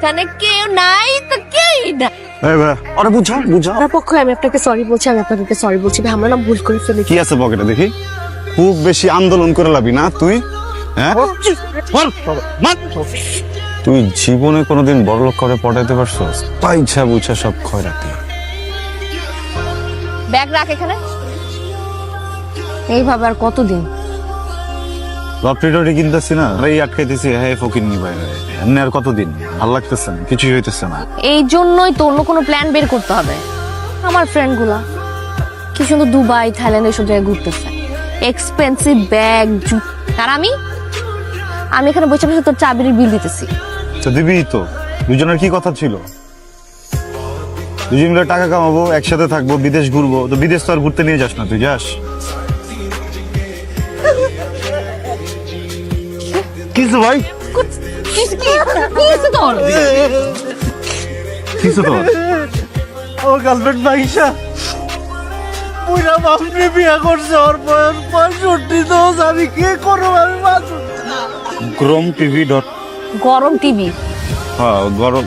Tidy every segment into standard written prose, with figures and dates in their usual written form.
এখানে কেউ নাই তো কেই না। আরে বুঝাও বুঝাও। আপনার পক্ষে আমি আপনাকে সরি বলছি, আমি আপনাকে সরি বলছি ভাই, আমরা না ভুল করে ফেলেছি। কি আছে পকেটে দেখি? খুব বেশি আন্দোলন করে লাবি না তুই, হ্যাঁ? তুই জীবনে কোনোদিন বড়লোক করে পটাইতে পারছস? পাইছা বুঝা সব খয়রাতি। ব্যাগ রাখ এখানে। এইভাবে আর কতদিন? লটারি টরি কিনতেছি না, এই আটকাইতেছি, হ্যাঁ ফকির নি ভাই, এমনি আর কতদিন? ভাল লাগতেছে না, কিছুই হইতেছে না। এই জন্যই তো অন্য কোনো প্ল্যান বের করতে হবে। আমার ফ্রেন্ড গুলা কি সুন্দর দুবাই থাইল্যান্ড এসব জায়গায় ঘুরতেছে, এক্সপেন্সিভ ব্যাগ। আর আমি এখানে বসে বসে তোর চাবির বিল দিতেছি। তো দিবি তো, দুজনের কি কথা ছিল? দুজন মিলে টাকা কামাবো, একসাথে থাকবো, বিদেশ ঘুরবো। তো বিদেশ তো আর ঘুরতে নিয়ে যাস না, তুই যাস? কিছু ভাই কিছু তোর কিছু তো আমার গার্লফ্রেন্ড মাইশা পুরা বাপরে বিয়া করছে, ওর বয়স 65। তো আমি কি করবো? আমি বাঁচব গ্রোম টিভি গরম টিভি। হ্যাঁ গরম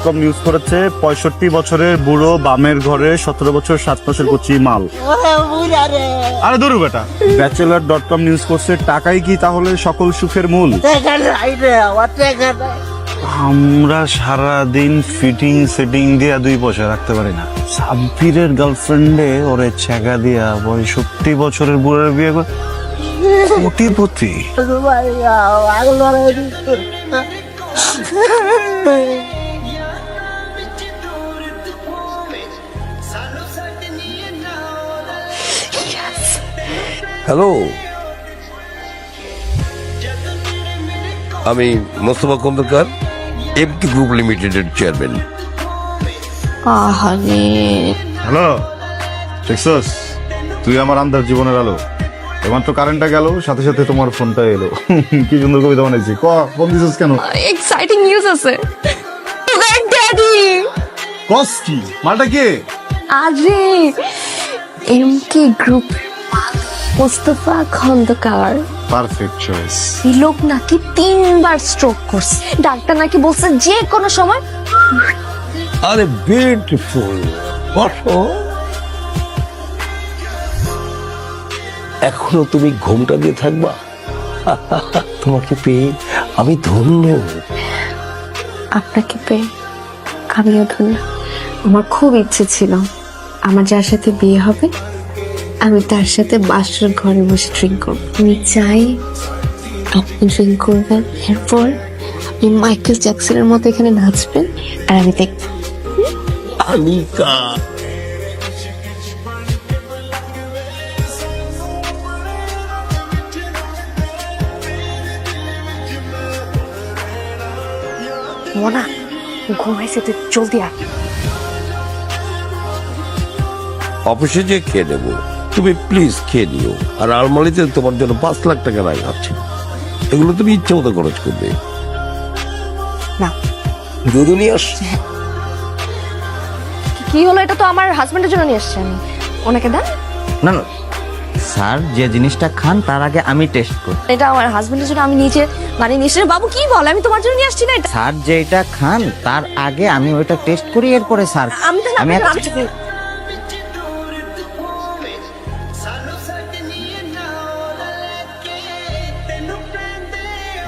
কম নিউজ করেছে 65 বছরের বুড়ো বামের ঘরে 17 বছর 7 মাসের কচি মাল। আরে দূর বেটা। ব্যাচেলর.com নিউজ করছে টাকাই কি তাহলে সকল সুখের মূল? আমরা সারা দিন ফিটিং সেটিং দিয়া 2 পয়সা রাখতে পারি না। সাব্বিরের গার্লফ্রেন্ডে ওরে ছেঁকা দিয়া 65 বছরের বুড়োর বিয়ে করে কোটিপতি। হ্যালো, আমি মোস্তফা খন্দকার, এমটি গ্রুপ লিমিটেডের চেয়ারম্যান। আহারে হ্যালো দেখছস, তুই আমার আন্দার জীবনের আলো। এমাত্র কারেন্টটা গেল, সাথে সাথে তোমার ফোনটা এলো। কি সুন্দর কবিতা বানাইছি। ফোন দিছিস কেন? এক্সাইটিং নিউজ আছে। ড্যাডি কস কি মালটা কে? আরে MK group Mostafa Khandakar. Perfect choice. এই লোক নাকি 3বার স্ট্রোক করছে, ডাক্তার নাকি বলছে যে কোনো সময়। আরে বিউটিফুল, বসো। এখনো তুমি ঘুমটা দিয়ে থাকবা? তোমাকে পেয়ে আমি ধন্য। আপনাকে পেয়ে আমিও ধন্য। আমার খুব ইচ্ছে ছিল আমার যার সাথে বিয়ে হবে আমি তার সাথে বাসর ঘরে বসে ড্রিঙ্ক করব। আমি চাই আপনি ড্রিঙ্ক করবেন, এরপর আপনি মাইকেল জ্যাকসনের মতো এখানে নাচবেন আর আমি দেখব। আনিকা, মোনা ঘুমাইছে, তুই জলদি আয়। অফিসে যে খেয়ে নেবো, তুমি প্লিজ খেয়ে নিও। আর আলমারিতে তোমার জন্য 5 লাখ টাকা রাখা আছে, এগুলো তুমি ইচ্ছে মতো খরচ করবে। না দুধ নিয়ে আসছে। কি হলো? এটা তো আমার হাজবেন্ডের জন্য নিয়ে আসছি আমি, ওনাকে দেন। না না স্যার, যে জিনিসটা খান তার আগে আমি টেস্ট করি। এটা আমার হাজবেন্ডের জন্য আমি নিচে মানে নিশ্চয়। বাবু কি বলে, আমি তোমার জন্য নিয়ে আসছি না এটা। স্যার যেটা খান তার আগে আমি ওইটা টেস্ট করি, এরপরে স্যার আমি তো আমি এক-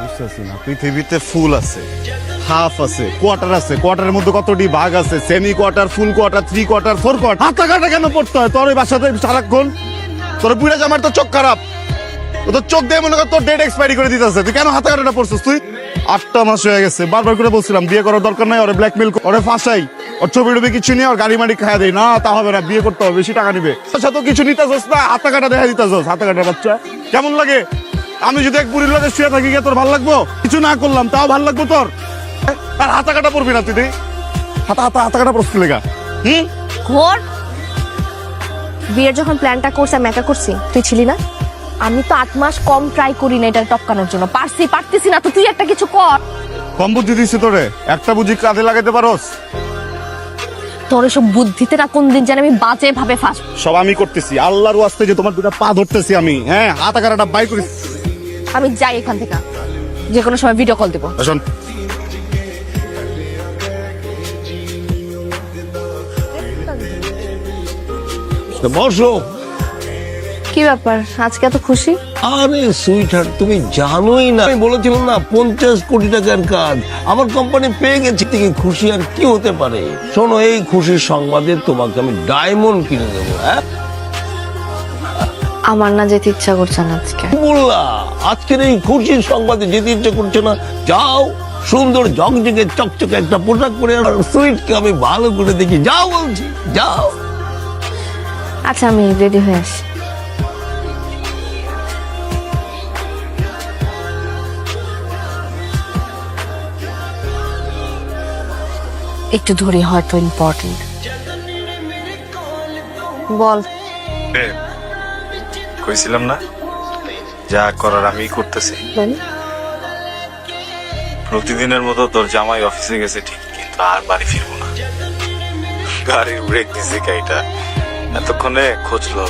বুঝতেছি না, পৃথিবীতে ফুল আছে, হাফ আছে, কোয়ার্টার আছে, কোয়ার্টারের মধ্যে কতটি ভাগ আছে? সেমি কোয়ার্টার, ফুল কোয়ার্টার, 3 কোয়ার্টার, 4 কোয়ার্টার। হাত কাটা কেন পড়তে হয় তোর? ওই বাসাতে সারাক্ষণ তোর বুড়া জামার তো চোখ খারাপ, ও তো চোখ দিয়ে মনে কর তোর ডেট এক্সপায়ারি করে দিতেছে। তুই কেন হাতে কাটাটা পড়ছিস? তুই 8টা মাস হয়ে গেছে, বারবার করে বলছিলাম বিয়ে করার দরকার নাই, ওরে ব্ল্যাকমেল, ওরে ফাঁসাই, ওর ছবি টবি কিছু নিয়ে ওর গাড়ি মাড়ি খাওয়া দেয় না, তা হবে না, বিয়ে করতে হবে, বেশি টাকা নিবে। সাথে কিছু নিতেছস না, হাতে কাটা দেখা দিতেছস। হাতে কাটা বাচ্চা কেমন লাগে? আমি যদি এক বুড়ির লগে শুয়ে থাকি তোর ভাল লাগবো? কিছু না করলাম তাও ভাল লাগবো তোর? আর হাতা কাটা পড়বি না তুই? হাতা কাটা পড়ছি লেগা। ঘোর বিয়ের যখন প্ল্যানটা করছি আমি একা করছি, তুই ছিলি না। আমি তো 8 মাস কম ট্রাই করি না এটা টপকানোর জন্য, পারতেছি না তো তুই একটা কিছু কর। কম বুদ্ধি দিছি তোরে, একটা বুঝি কাজে লাগাইতে পারোস? তোর এসব বুদ্ধিতে না কোন দিন যেন আমি বাজে ভাবে ফাঁস। সব আমি করতেছি, আল্লাহর ওয়াস্তে যে তোমার দুটা পা ধরতেছি আমি। হ্যাঁ, হাতা কাটাটা বাই করিস। আমি যাই এখান থেকে, যে কোনো সময় ভিডিও কল দেবো। শোন, তো বসো। কি ব্যাপার আজকে এত খুশি? আরে সুইটহার্ট, তুমি জানোই না, আমি বলেছিলাম না 50 কোটি টাকার কাজ আমার কোম্পানি পেয়ে গেছে, থেকে খুশি আর কি হতে পারে? শোনো, এই খুশির সংবাদে তোমাকে আমি ডায়মন্ড কিনে দেবো। হ্যাঁ, আমার না যেতে ইচ্ছা করছে না আজকে। কি বললা? আজকের এই খুশির সংবাদে যেতে ইচ্ছে করছে না? যাও, সুন্দর জগজগে চকচকে একটা পোশাক পরে আর সুইটকে আমি ভালো করে দেখি। যাও বলছি, যাও। আচ্ছা আমি রেডি হয়ে আসি। একটু ধরে হয়তো ইম্পর্টেন্ট। বল। কইছিলাম না যা করার আমি করতেছি। প্রতিদিনের মতো তোর জামাই অফিসে গেছে ঠিক, কিন্তু আর বাড়ি ফিরবো না। গাড়ির ব্রেক দিছে গাড়িটা, এতক্ষণে খুঁজলো।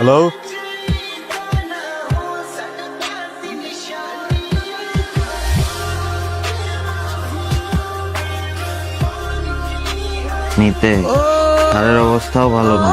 হ্যালো, নিতে স্যারের অবস্থাও ভালো না।